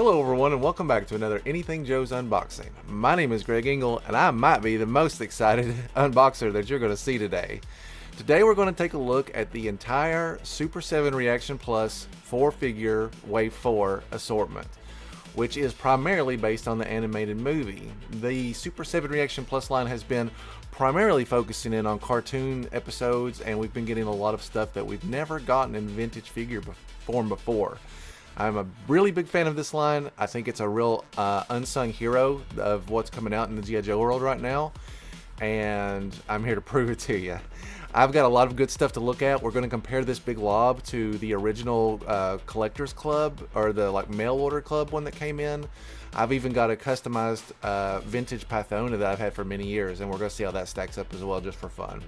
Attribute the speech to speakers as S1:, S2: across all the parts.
S1: Hello everyone and welcome back to another Anything Joe's Unboxing. My name is Greg Engel and I might be the most excited unboxer that you're going to see today. Today we're going to take a look at the entire Super 7 Reaction Plus 4-figure Wave 4 assortment, which is primarily based on the animated movie. The Super 7 Reaction Plus line has been primarily focusing in on cartoon episodes, and we've been getting a lot of stuff that we've never gotten in vintage figure form before. I'm a really big fan of this line. I think it's a real unsung hero of what's coming out in the G.I. Joe world right now, and I'm here to prove it to you. I've got a lot of good stuff to look at. We're going to compare this big lob to the original Collectors Club, or the mail order club one that came in. I've even got a customized vintage Pythona that I've had for many years, and we're going to see how that stacks up as well, just for fun.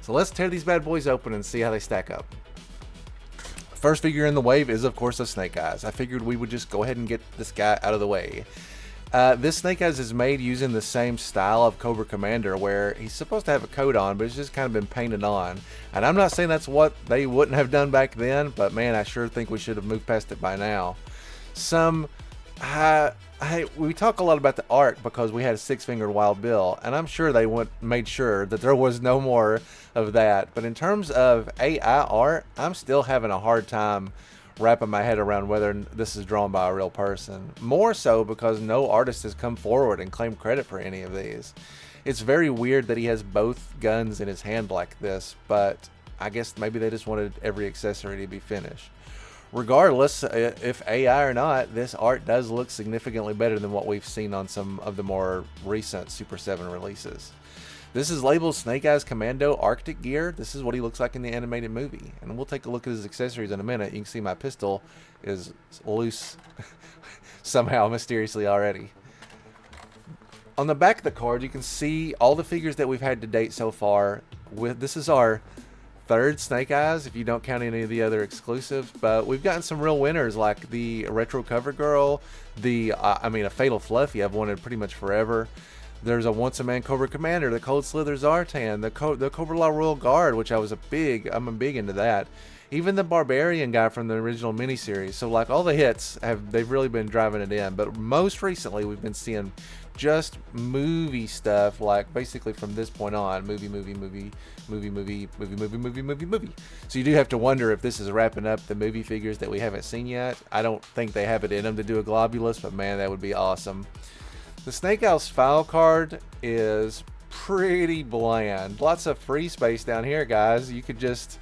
S1: So let's tear these bad boys open and see how they stack up. First figure in the wave is, of course, a Snake Eyes. I figured we would just go ahead and get this guy out of the way. This Snake Eyes is made using the same style of Cobra Commander, where he's supposed to have a coat on, but it's just kind of been painted on. And I'm not saying that's what they wouldn't have done back then, but man, I sure think we should have moved past it by now. We talk a lot about the art because we had a six-fingered Wild Bill, and I'm sure they made sure that there was no more of that. But in terms of AI art, I'm still having a hard time wrapping my head around whether this is drawn by a real person. More so because no artist has come forward and claimed credit for any of these. It's very weird that he has both guns in his hand like this, but I guess maybe they just wanted every accessory to be finished. Regardless if AI or not, this art does look significantly better than what we've seen on some of the more recent Super 7 releases. This is labeled Snake Eyes Commando Arctic Gear. This is what he looks like in the animated movie. And we'll take a look at his accessories in a minute. You can see my pistol is loose somehow, mysteriously already. On the back of the card, you can see all the figures that we've had to date so far. This is our third Snake Eyes, if you don't count any of the other exclusives, but we've gotten some real winners like the Retro Cover Girl, a Fatal Fluffy I've wanted pretty much forever. There's a Once a Man Cobra Commander, the Cold Slither Zartan, the Cobra La Royal Guard, which I'm big into that. Even the Barbarian guy from the original miniseries. So all the hits they've really been driving it in. But most recently we've been seeing just movie stuff, basically from this point on, movie. So you do have to wonder if this is wrapping up the movie figures that we haven't seen yet. I don't think they have it in them to do a globulus, but man, that would be awesome. The Snake Eyes file card is pretty bland. Lots of free space down here, guys. You could just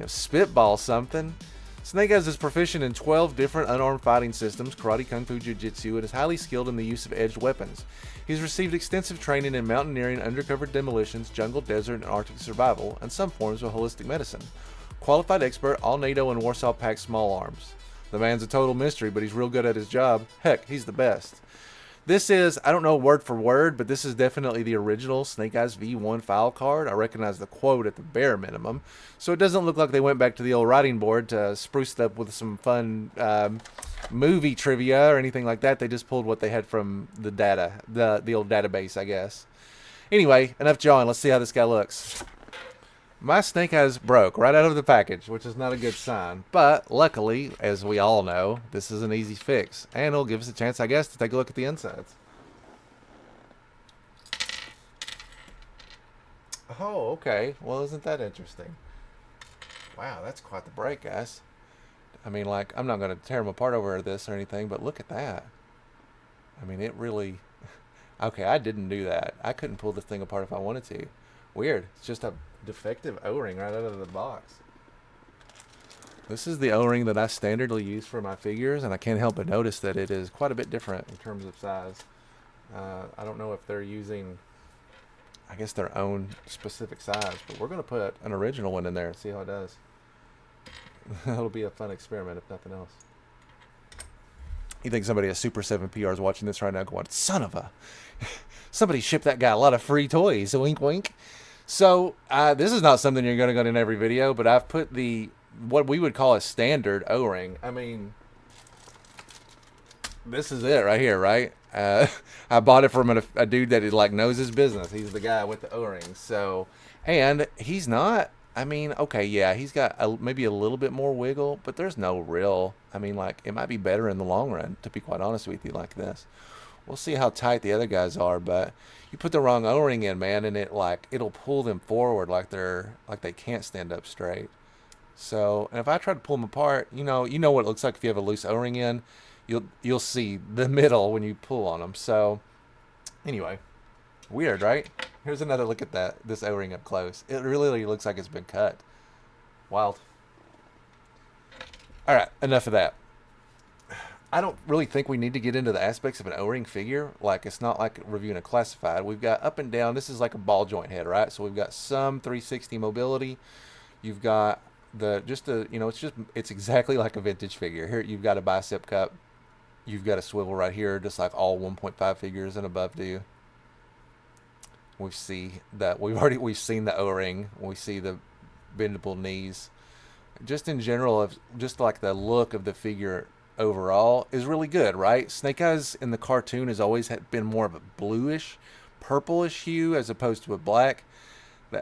S1: spitball something. Snake Eyes is proficient in 12 different unarmed fighting systems, karate, kung fu, jiu-jitsu, and is highly skilled in the use of edged weapons. He's received extensive training in mountaineering, undercover demolitions, jungle, desert, and Arctic survival, and some forms of holistic medicine. Qualified expert, all NATO and Warsaw Pact small arms. The man's a total mystery, but he's real good at his job. Heck, he's the best. This is, I don't know word for word, but this is definitely the original Snake Eyes V1 file card. I recognize the quote at the bare minimum. So it doesn't look like they went back to the old writing board to spruce it up with some fun movie trivia or anything like that. They just pulled what they had from the data, the old database, I guess. Anyway, enough jawing. Let's see how this guy looks. My Snake Eyes broke right out of the package, which is not a good sign. But luckily, as we all know, this is an easy fix. And it'll give us a chance, I guess, to take a look at the insides. Oh, okay. Well, isn't that interesting? Wow, that's quite the break, guys. I mean, I'm not going to tear them apart over this or anything, but look at that. I mean, it really... Okay, I didn't do that. I couldn't pull this thing apart if I wanted to. Weird. It's just a defective O-ring right out of the box. This is the O-ring that I standardly use for my figures, and I can't help but notice that it is quite a bit different in terms of size. I don't know if they're using, I guess, their own specific size, but we're going to put an original one in there and see how it does. That'll be a fun experiment, if nothing else. You think somebody at Super 7 PR is watching this right now going, son of a... Somebody shipped that guy a lot of free toys, wink wink. So this is not something you're going to get in every video, but I've put what we would call a standard O-ring. I mean, this is it right here, right? I bought it from a dude that knows his business. He's the guy with the O-rings. So, and he's not I mean, okay, yeah, he's got maybe a little bit more wiggle, but there's no real. I mean, like, it might be better in the long run, to be quite honest with you, like this. We'll see how tight the other guys are, but you put the wrong O-ring in, man, and it'll pull them forward like they can't stand up straight. So, and if I try to pull them apart, you know what it looks like if you have a loose O-ring in. You'll see the middle when you pull on them. So, anyway, weird, right? Here's another look at this O-ring up close. It really looks like it's been cut. Wild. All right, enough of that. I don't really think we need to get into the aspects of an O-ring figure. Like, it's not like reviewing a classified. We've got up and down. This is like a ball joint head, right? So we've got some 360 mobility. You've got it's exactly like a vintage figure. Here you've got a bicep cup. You've got a swivel right here, just like all 1.5 figures and above do. We've seen the O-ring. We see the bendable knees. Just in general, just like the look of the figure overall is really good, right? Snake Eyes in the cartoon has always been more of a bluish, purplish hue as opposed to a black.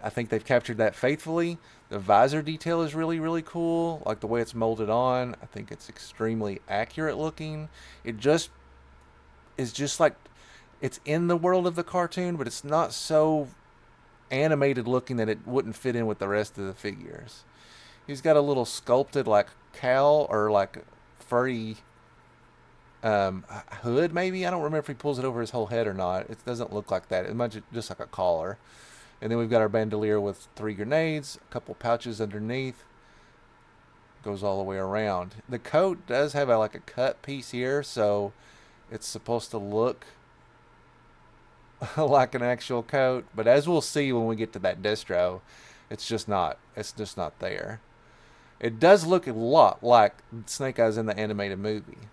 S1: I think they've captured that faithfully. The visor detail is really cool, like the way it's molded on. I think it's extremely accurate looking. It just is just like it's in the world of the cartoon, but it's not so animated looking that it wouldn't fit in with the rest of the figures. He's got a little sculpted like cowl or like furry hood, maybe. I don't remember if he pulls it over his whole head or not. It doesn't look like that. It might just like a collar. And then we've got our bandolier with 3 grenades, a couple pouches underneath. Goes all the way around. The coat does have like a cut piece here, so it's supposed to look like an actual coat. But as we'll see when we get to that Destro, it's just not there. It does look a lot like Snake Eyes in the animated movie.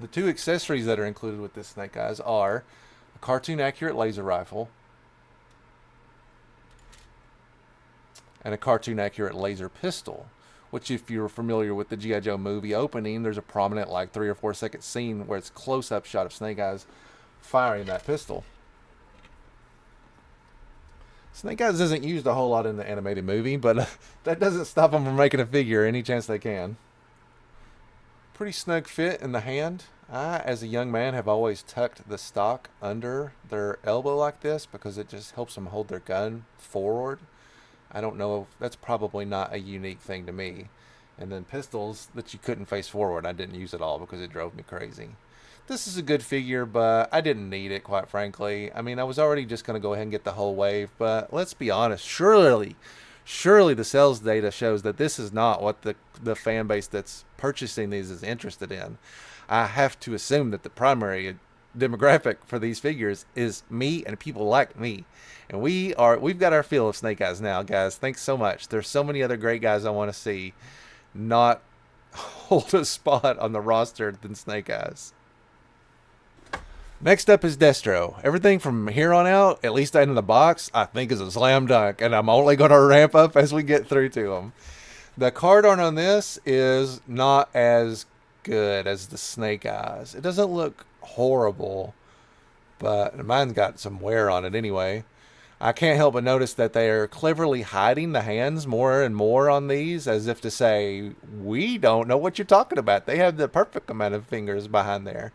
S1: The 2 accessories that are included with this Snake Eyes are a cartoon accurate laser rifle and a cartoon accurate laser pistol, which if you're familiar with the G.I. Joe movie opening, there's a prominent like 3 or 4 second scene where it's close-up shot of Snake Eyes firing that pistol. Snake Eyes isn't used a whole lot in the animated movie, but that doesn't stop them from making a figure any chance they can. Pretty snug fit in the hand. I, as a young man, have always tucked the stock under their elbow like this because it just helps them hold their gun forward. I don't know, that's probably not a unique thing to me. And then pistols that you couldn't face forward, I didn't use at all because it drove me crazy. This is a good figure, but I didn't need it, quite frankly. I mean, I was already just going to go ahead and get the whole wave, but let's be honest, surely the sales data shows that this is not what the fan base that's purchasing these is interested in. I have to assume that the primary demographic for these figures is me and people like me. And we've got our fill of Snake Eyes now, guys. Thanks so much. There's so many other great guys I want to see not hold a spot on the roster than Snake Eyes. Next up is Destro. Everything from here on out, at least in the box, I think is a slam dunk, and I'm only going to ramp up as we get through to them. The card art on this is not as good as the Snake Eyes. It doesn't look horrible, but mine's got some wear on it anyway. I can't help but notice that they are cleverly hiding the hands more and more on these, as if to say, we don't know what you're talking about. They have the perfect amount of fingers behind there.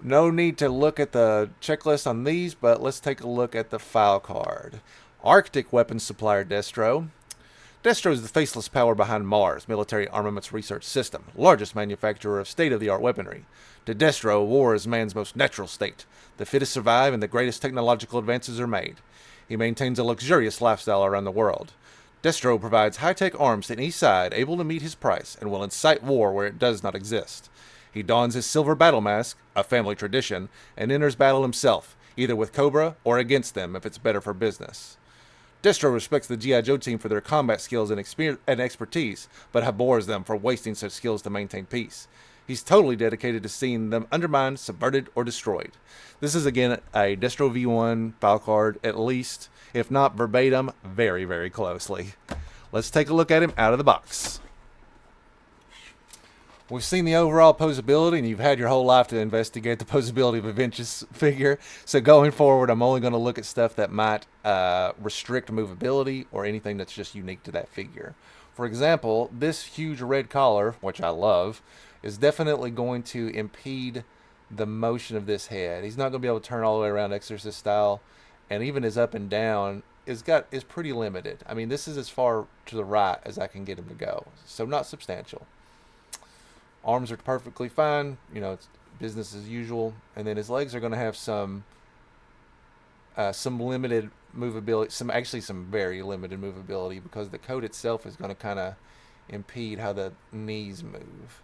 S1: No need to look at the checklist on these, but let's take a look at the file card. Arctic weapons supplier Destro. Destro is the faceless power behind Mars Military Armaments Research System, largest manufacturer of state-of-the-art weaponry. To Destro, war is man's most natural state. The fittest survive and the greatest technological advances are made. He maintains a luxurious lifestyle around the world. Destro provides high-tech arms to any side able to meet his price and will incite war where it does not exist. He dons his silver battle mask, a family tradition, and enters battle himself, either with Cobra or against them if it's better for business. Destro respects the G.I. Joe team for their combat skills and expertise, but abhors them for wasting such skills to maintain peace. He's totally dedicated to seeing them undermined, subverted, or destroyed. This is again a Destro V1 file card, at least, if not verbatim, very closely. Let's take a look at him out of the box. We've seen the overall posability, and you've had your whole life to investigate the posability of a vintage figure. So going forward, I'm only going to look at stuff that might restrict movability or anything that's just unique to that figure. For example, this huge red collar, which I love, is definitely going to impede the motion of this head. He's not going to be able to turn all the way around Exorcist style, and even his up and down is pretty limited. I mean, this is as far to the right as I can get him to go, so not substantial. Arms are perfectly fine, you know, it's business as usual. And then his legs are going to have some limited movability, some very limited movability, because the coat itself is going to kind of impede how the knees move.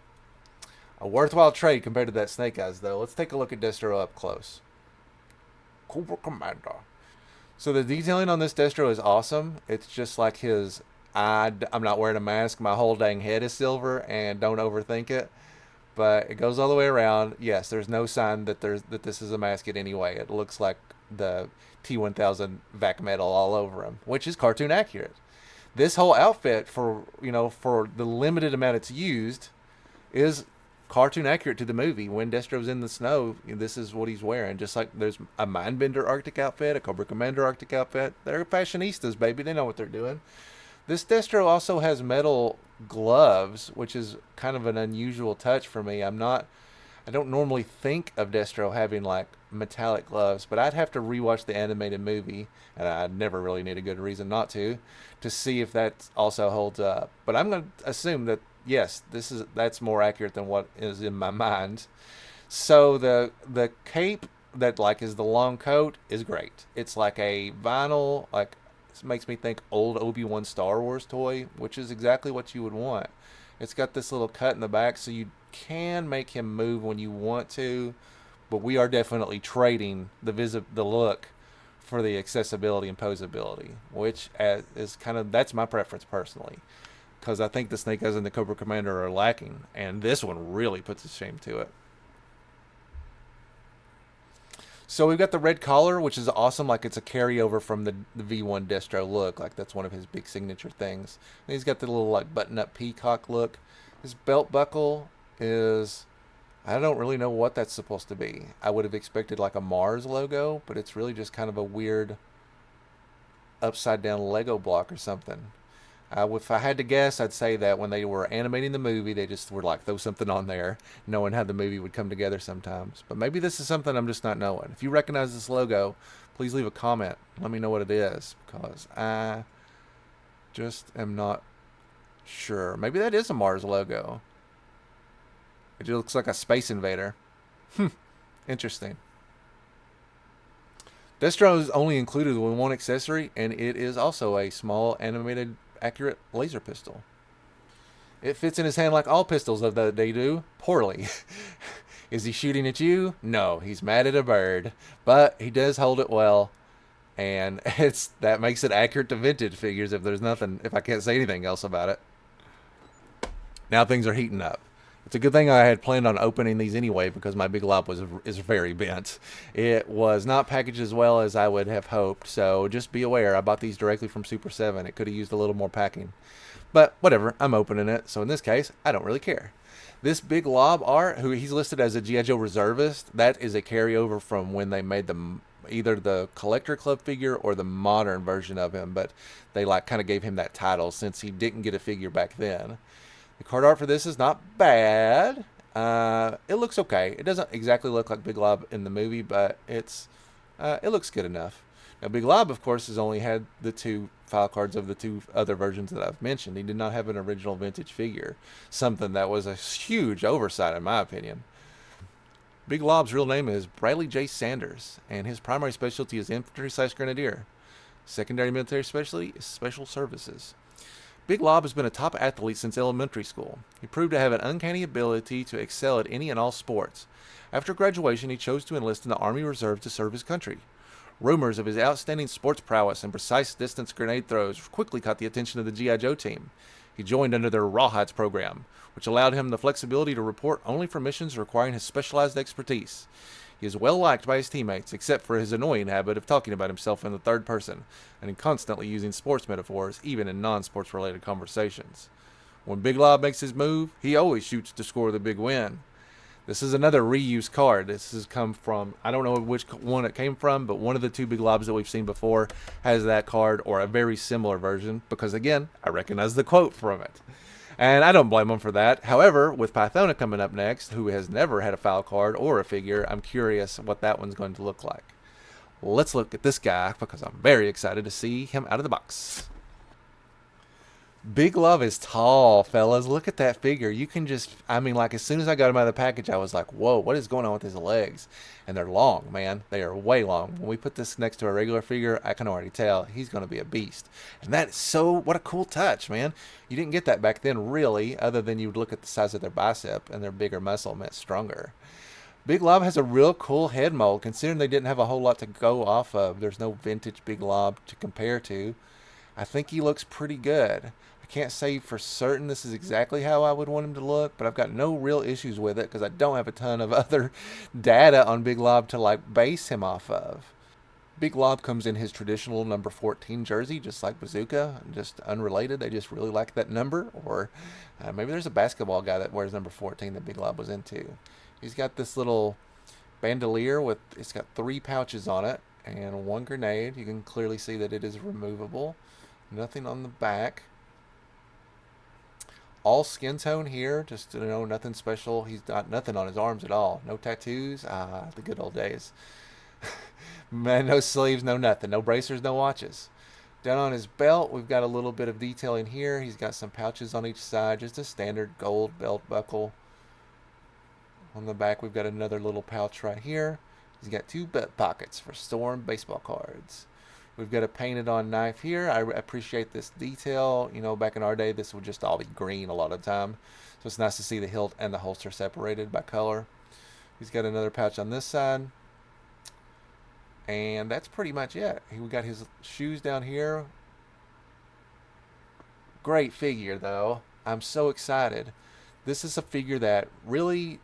S1: A worthwhile trade compared to that Snake Eyes, though. Let's take a look at Destro up close. Cobra Commander. So the detailing on this Destro is awesome. It's just like his I'm not wearing a mask. My whole dang head is silver, and don't overthink it. But it goes all the way around. Yes, there's no sign that this is a mask in any way. It looks like the T1000 vac metal all over him, which is cartoon accurate. This whole outfit, for the limited amount it's used, is cartoon accurate to the movie. When Destro's in the snow, this is what he's wearing. Just like there's a Mindbender Arctic outfit, a Cobra Commander Arctic outfit. They're fashionistas, baby. They know what they're doing. This Destro also has metal gloves, which is kind of an unusual touch for me. I don't normally think of Destro having like metallic gloves, but I'd have to rewatch the animated movie, and I never really need a good reason not to see if that also holds up. But I'm going to assume that yes, that's more accurate than what is in my mind. So the cape that like is the long coat is great. It's like a vinyl, like, this makes me think old Obi-Wan Star Wars toy, which is exactly what you would want. It's got this little cut in the back, so you can make him move when you want to, but we are definitely trading the look for the accessibility and posability, which is that's my preference personally, because I think the Snake Eyes and the Cobra Commander are lacking, and this one really puts a shame to it. So we've got the red collar, which is awesome. Like, it's a carryover from the V1 Destro look. Like, that's one of his big signature things. And he's got the little like button-up peacock look. His belt buckle is, I don't really know what that's supposed to be. I would have expected like a Mars logo, but it's really just kind of a weird upside down Lego block or something. If I had to guess, I'd say that when they were animating the movie, they just were like, throw something on there, knowing how the movie would come together sometimes. But maybe this is something I'm just not knowing. If you recognize this logo, please leave a comment. Let me know what it is, because I just am not sure. Maybe that is a Mars logo. It looks like a Space Invader. Interesting. Destro is only included with one accessory, and it is also a small animated accurate laser pistol. It fits in his hand like all pistols of that they do, poorly. Is he shooting at you? No, he's mad at a bird, but he does hold it well, and that makes it accurate to vintage figures. If I can't say anything else about it. Now things are heating up. It's a good thing I had planned on opening these anyway, because my big lob is very bent. It was not packaged as well as I would have hoped, so just be aware. I bought these directly from Super 7. It could have used a little more packing. But whatever, I'm opening it, so in this case, I don't really care. This big lob art, who he's listed as a G.I. Joe reservist, that is a carryover from when they made either the Collector Club figure or the modern version of him, but they like kind of gave him that title since he didn't get a figure back then. The card art for this is not bad. It looks okay. It doesn't exactly look like Big Lob in the movie, but it looks good enough. Now, Big Lob, of course, has only had the 2 file cards of the 2 other versions that I've mentioned. He did not have an original vintage figure, something that was a huge oversight in my opinion. Big Lob's real name is Bradley J. Sanders, and his primary specialty is infantry/grenadier. Secondary military specialty is special services. Big Lob has been a top athlete since elementary school. He proved to have an uncanny ability to excel at any and all sports. After graduation, he chose to enlist in the Army Reserve to serve his country. Rumors of his outstanding sports prowess and precise distance grenade throws quickly caught the attention of the G.I. Joe team. He joined under their Rawhides program, which allowed him the flexibility to report only for missions requiring his specialized expertise. He is well liked by his teammates, except for his annoying habit of talking about himself in the third person, and constantly using sports metaphors, even in non-sports related conversations. When Big Lob makes his move, he always shoots to score the big win. This is another reuse card. This has come from, I don't know which one it came from, but one of the two Big Lobs that we've seen before has that card or a very similar version because, again, I recognize the quote from it. And I don't blame them for that. However, with Pythona coming up next, who has never had a foul card or a figure, I'm curious what that one's going to look like. Let's look at this guy because I'm very excited to see him out of the box. Big Love is tall, fellas. Look at that figure. You can just, I mean, like, as soon as I got him out of the package, I was like, whoa, what is going on with his legs? And they're long, man. They are way long. When we put this next to a regular figure, I can already tell he's going to be a beast. And that is so, what a cool touch, man. You didn't get that back then, really, other than you would look at the size of their bicep and their bigger muscle meant stronger. Big Lob has a real cool head mold, considering they didn't have a whole lot to go off of. There's no vintage Big Lob to compare to. I think he looks pretty good. I can't say for certain this is exactly how I would want him to look, but I've got no real issues with it because I don't have a ton of other data on Big Lob to like base him off of. Big Lob comes in his traditional number 14 jersey, just like Bazooka, just unrelated. They just really like that number, or maybe there's a basketball guy that wears number 14 that Big Lob was into. He's got this little bandolier with, it's got 3 pouches on it and 1 grenade. You can clearly see that it is removable. Nothing on the back. All skin tone here, just, you know, nothing special. He's got nothing on his arms at all. No tattoos. The good old days. Man, no sleeves, no nothing. No bracers, no watches. Down on his belt, we've got a little bit of detailing here. He's got some pouches on each side, just a standard gold belt buckle. On the back, we've got another little pouch right here. He's got 2 butt pockets for storing baseball cards. We've got a painted on knife here. I appreciate this detail. You know, back in our day, this would just all be green a lot of the time. So it's nice to see the hilt and the holster separated by color. He's got another pouch on this side. And that's pretty much it. We got his shoes down here. Great figure, though. I'm so excited. This is a figure that really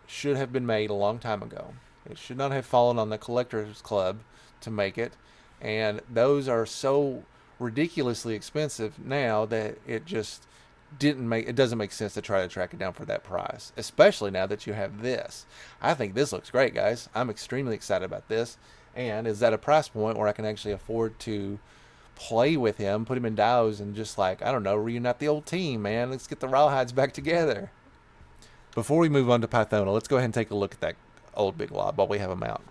S1: should have been made a long time ago. It should not have fallen on the Collectors Club to make it. And those are so ridiculously expensive now that it just doesn't make sense to try to track it down for that price, especially now that you have this. I think this looks great, guys. I'm extremely excited about this, and is at a price point where I can actually afford to play with him, put him in dios, and just, like, I don't know, reunite the old team, man. Let's get the Rawhides back together. Before we move on to Pythona, let's go ahead and take a look at that old Big Lob while we have him out.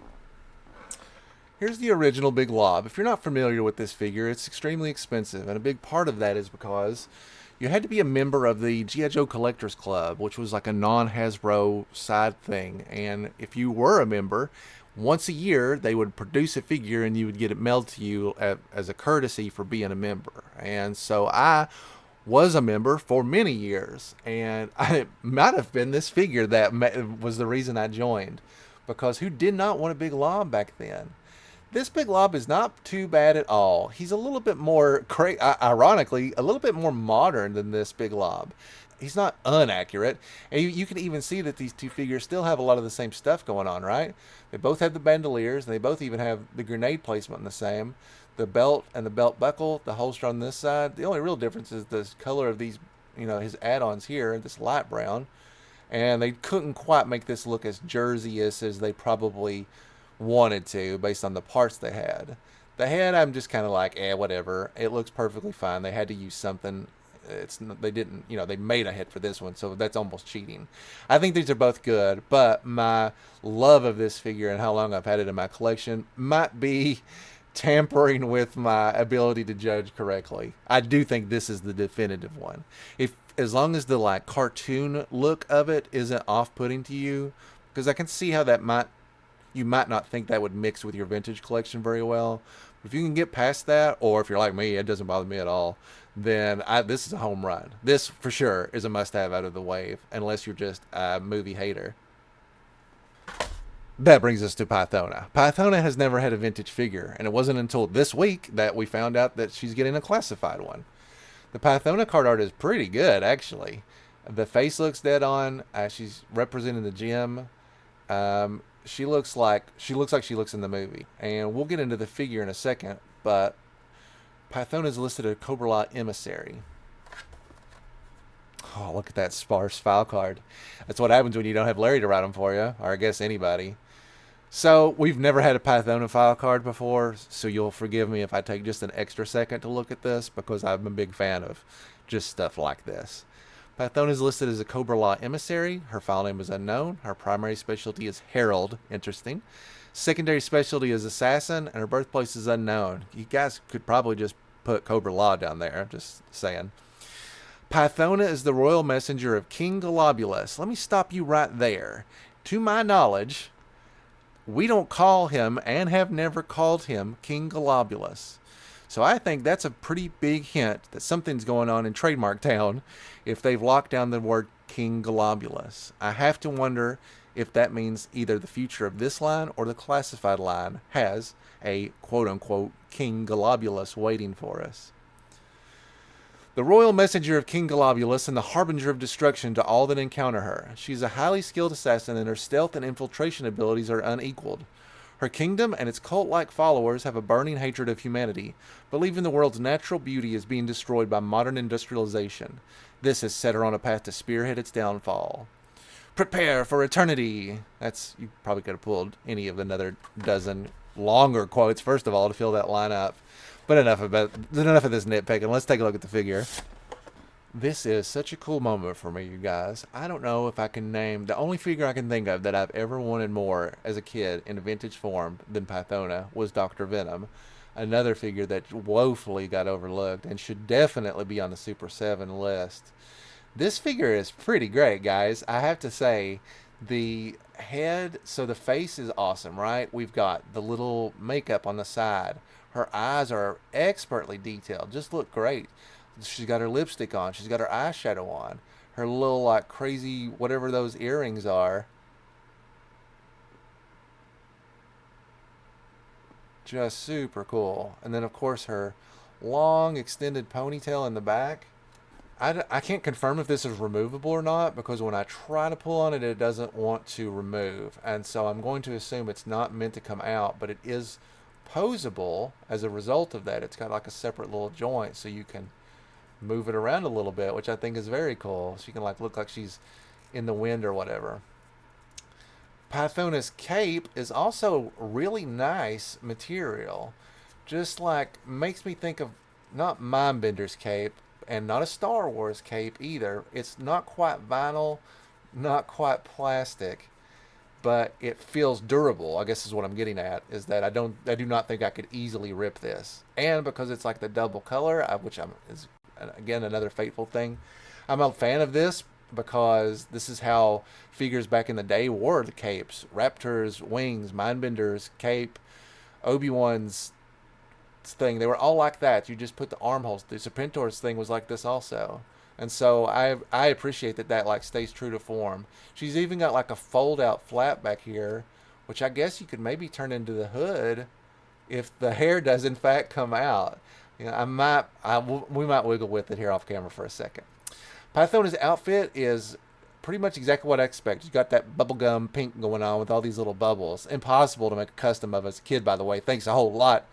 S1: Here's the original Big Lob. If you're not familiar with this figure, it's extremely expensive, and a big part of that is because you had to be a member of the G.I. Joe Collectors Club, which was like a non-Hasbro side thing. And if you were a member, once a year they would produce a figure and you would get it mailed to you as a courtesy for being a member. And so I was a member for many years, and it might have been this figure that was the reason I joined, because who did not want a Big Lob back then? This Big Lob is not too bad at all. He's a little bit more, ironically, a little bit more modern than this Big Lob. He's not inaccurate. And you can even see that these two figures still have a lot of the same stuff going on, right? They both have the bandoliers, and they both even have the grenade placement the same. The belt and the belt buckle, the holster on this side. The only real difference is the color of these, you know, his add-ons here, this light brown. And they couldn't quite make this look as jersey-ish as they probably wanted to based on the parts they had. The head, I'm just kind of like, whatever. It looks perfectly fine. They had to use something. They didn't, you know, they made a head for this one, so that's almost cheating. I think these are both good, but my love of this figure and how long I've had it in my collection might be tampering with my ability to judge correctly. I do think this is the definitive one. As long as the like cartoon look of it isn't off-putting to you, because I can see how you might not think that would mix with your vintage collection very well. If you can get past that, or if you're like me, it doesn't bother me at all, then this is a home run. This, for sure, is a must-have out of the wave, unless you're just a movie hater. That brings us to Pythona. Pythona has never had a vintage figure, and it wasn't until this week that we found out that she's getting a classified one. The Pythona card art is pretty good, actually. The face looks dead on. She's representing the gym. She looks like she looks in the movie, and we'll get into the figure in a second. But Pythona is listed as a Cobra Law emissary. Oh, look at that sparse file card. That's what happens when you don't have Larry to write them for you, or I guess anybody. So we've never had a Pythona file card before, so you'll forgive me if I take just an extra second to look at this because I'm a big fan of just stuff like this. Pythona is listed as a Cobra Law emissary. Her file name is unknown. Her primary specialty is Herald. Interesting. Secondary specialty is Assassin, and her birthplace is unknown. You guys could probably just put Cobra Law down there. Just saying. Pythona is the royal messenger of King Globulus. Let me stop you right there. To my knowledge, we don't call him and have never called him King Globulus. So I think that's a pretty big hint that something's going on in Trademark Town if they've locked down the word King Globulus. I have to wonder if that means either the future of this line or the classified line has a quote-unquote King Globulus waiting for us. The royal messenger of King Globulus and the harbinger of destruction to all that encounter her. She's a highly skilled assassin and her stealth and infiltration abilities are unequaled. Her kingdom and its cult-like followers have a burning hatred of humanity, believing the world's natural beauty is being destroyed by modern industrialization. This has set her on a path to spearhead its downfall. Prepare for eternity. You probably could have pulled any of another dozen longer quotes, first of all, to fill that line up. But enough of this nitpicking. Let's take a look at the figure. This is such a cool moment for me, you guys. I don't know if I can name... The only figure I can think of that I've ever wanted more as a kid in a vintage form than Pythona was Dr. Venom. Another figure that woefully got overlooked and should definitely be on the Super 7 list. This figure is pretty great, guys. I have to say, the head... So the face is awesome, right? We've got the little makeup on the side. Her eyes are expertly detailed. Just look great. She's got her lipstick on. She's got her eyeshadow on. Her little, like, crazy, whatever those earrings are. Just super cool. And then, of course, her long, extended ponytail in the back. I can't confirm if this is removable or not because when I try to pull on it, it doesn't want to remove. And so I'm going to assume it's not meant to come out, but it is posable as a result of that. It's got like a separate little joint so you can move it around a little bit, which I think is very cool. She can like look like she's in the wind or whatever. Pythona's cape is also really nice material. Just like makes me think of not Mindbender's cape and not a Star Wars cape either. It's not quite vinyl, not quite plastic, but it feels durable. I guess is what I'm getting at, is that I do not think I could easily rip this. And because it's like the double color, which is again another fateful thing. I'm a fan of this because this is how figures back in the day wore the capes. Raptor's wings, Mindbender's cape, Obi-Wan's thing. They were all like that. You just put the armholes. The Serpentor's thing was like this also. And so I appreciate that like stays true to form. She's even got like a fold out flap back here, which I guess you could maybe turn into the hood if the hair does in fact come out. You know, we might wiggle with it here off camera for a second. Pythona's outfit is pretty much exactly what I expect. She's got that bubblegum pink going on with all these little bubbles. Impossible to make a custom of as a kid, by the way. Thanks a whole lot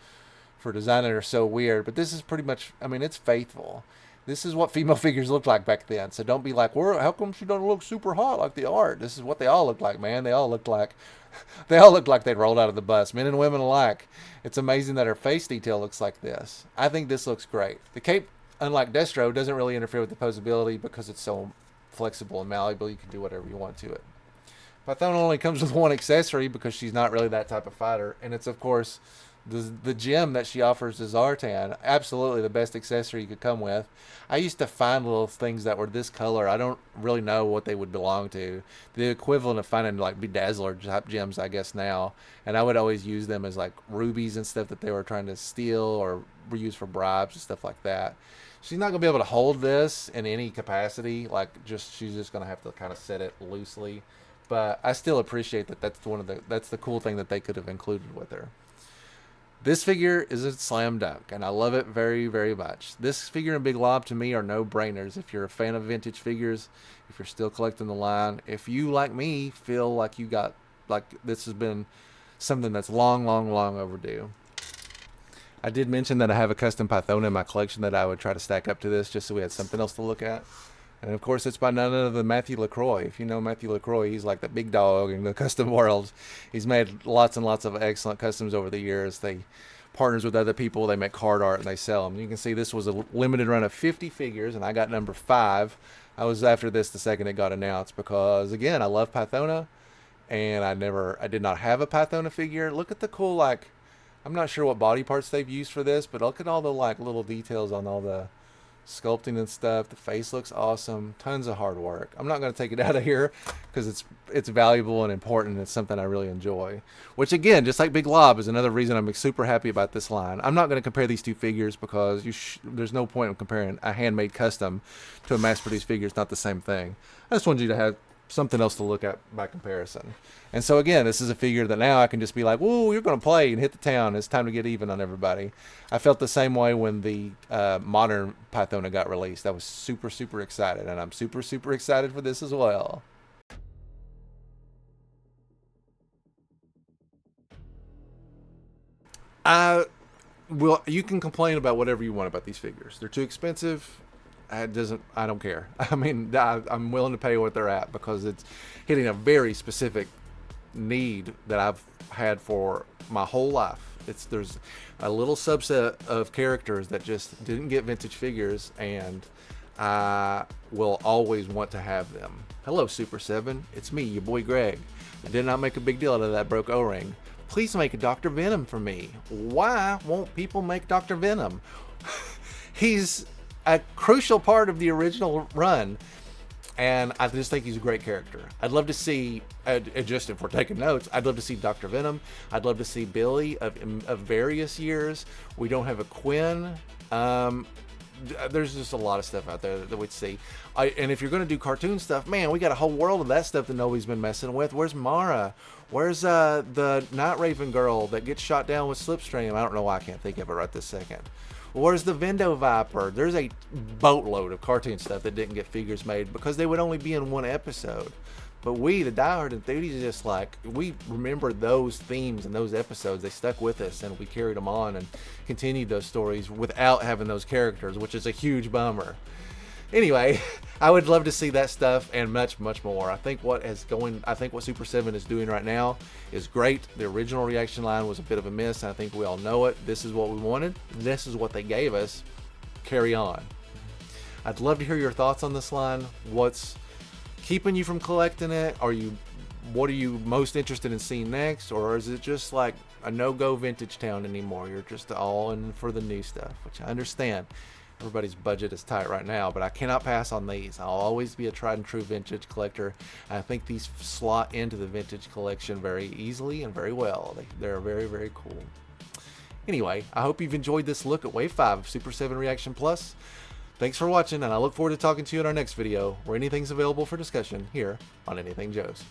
S1: for designing her so weird. But this is pretty much, I mean, it's faithful. This is what female figures looked like back then. So don't be like, how come she don't look super hot like the art? This is what they all looked like, man. They all looked like they'd rolled out of the bus, men and women alike. It's amazing that her face detail looks like this. I think this looks great. The cape, unlike Destro, doesn't really interfere with the posability because it's so flexible and malleable. You can do whatever you want to it. Pythona only comes with one accessory because she's not really that type of fighter, and it's, of course, the gem that she offers to Zartan. Absolutely the best accessory you could come with. I used to find little things that were this color. I don't really know what they would belong to. The equivalent of finding like bedazzler type gems, I guess, now. And I would always use them as like rubies and stuff that they were trying to steal or use for bribes and stuff like that. She's not going to be able to hold this in any capacity. She's just going to have to kind of set it loosely. But I still appreciate that that's the cool thing that they could have included with her. This figure is a slam dunk, and I love it very, very much. This figure and Big Lob, to me, are no-brainers. If you're a fan of vintage figures, if you're still collecting the line, if you, like me, feel like this has been something that's long, long, long overdue. I did mention that I have a custom Pythona in my collection that I would try to stack up to this just so we had something else to look at. And of course, it's by none other than Matthew LaCroix. If you know Matthew LaCroix, he's like the big dog in the custom world. He's made lots and lots of excellent customs over the years. They partners with other people. They make card art and they sell them. You can see this was a limited run of 50 figures, and I got number 5. I was after this the second it got announced because, again, I love Pythona, and I did not have a Pythona figure. Look at the cool, like, I'm not sure what body parts they've used for this, but look at all the like little details on all the sculpting and stuff. The face looks awesome. Tons of hard work. I'm not going to take it out of here because it's valuable and important. It's something I really enjoy. Which, again, just like Big Lob, is another reason I'm super happy about this line. I'm not going to compare these two figures because there's no point in comparing a handmade custom to a mass-produced figure. It's not the same thing. I just wanted you to have something else to look at by comparison. And so, again, this is a figure that now I can just be like, whoa, you're going to play and hit the town. It's time to get even on everybody. I felt the same way when the modern Pythona got released. I was super, super excited, and I'm super, super excited for this as well. Well, you can complain about whatever you want about these figures. They're too expensive. I don't care. I mean, I'm willing to pay what they're at because it's hitting a very specific need that I've had for my whole life. There's a little subset of characters that just didn't get vintage figures, and I will always want to have them. Hello, Super 7. It's me, your boy Greg. I did not make a big deal out of that broke O-ring. Please make a Dr. Venom for me. Why won't people make Dr. Venom? He's a crucial part of the original run, and I just think he's a great character. I'd love to see, just if we're taking notes, I'd love to see Dr. Venom. I'd love to see Billy of various years. We don't have a Quinn. There's just a lot of stuff out there that we'd see. And if you're going to do cartoon stuff, man, we got a whole world of that stuff that nobody's been messing with. Where's Mara? Where's the Night Raven girl that gets shot down with Slipstream? I don't know why I can't think of it right this second. Where's the Vendo Viper? There's a boatload of cartoon stuff that didn't get figures made because they would only be in one episode. But we, the diehard enthusiasts, like, we remember those themes and those episodes. They stuck with us, and we carried them on and continued those stories without having those characters, which is a huge bummer. Anyway, I would love to see that stuff and much, much more. I think what Super 7 is doing right now is great. The original reaction line was a bit of a miss, and I think we all know it. This is what we wanted. This is what they gave us. Carry on. I'd love to hear your thoughts on this line. What's keeping you from collecting it? What are you most interested in seeing next? Or is it just like a no-go vintage town anymore? You're just all in for the new stuff, which I understand. Everybody's budget is tight right now, but I cannot pass on these. I'll always be a tried and true vintage collector. And I think these slot into the vintage collection very easily and very well. They're very, very cool. Anyway, I hope you've enjoyed this look at Wave 5 of Super 7 Reaction Plus. Thanks for watching, and I look forward to talking to you in our next video, where anything's available for discussion here on Anything Joe's.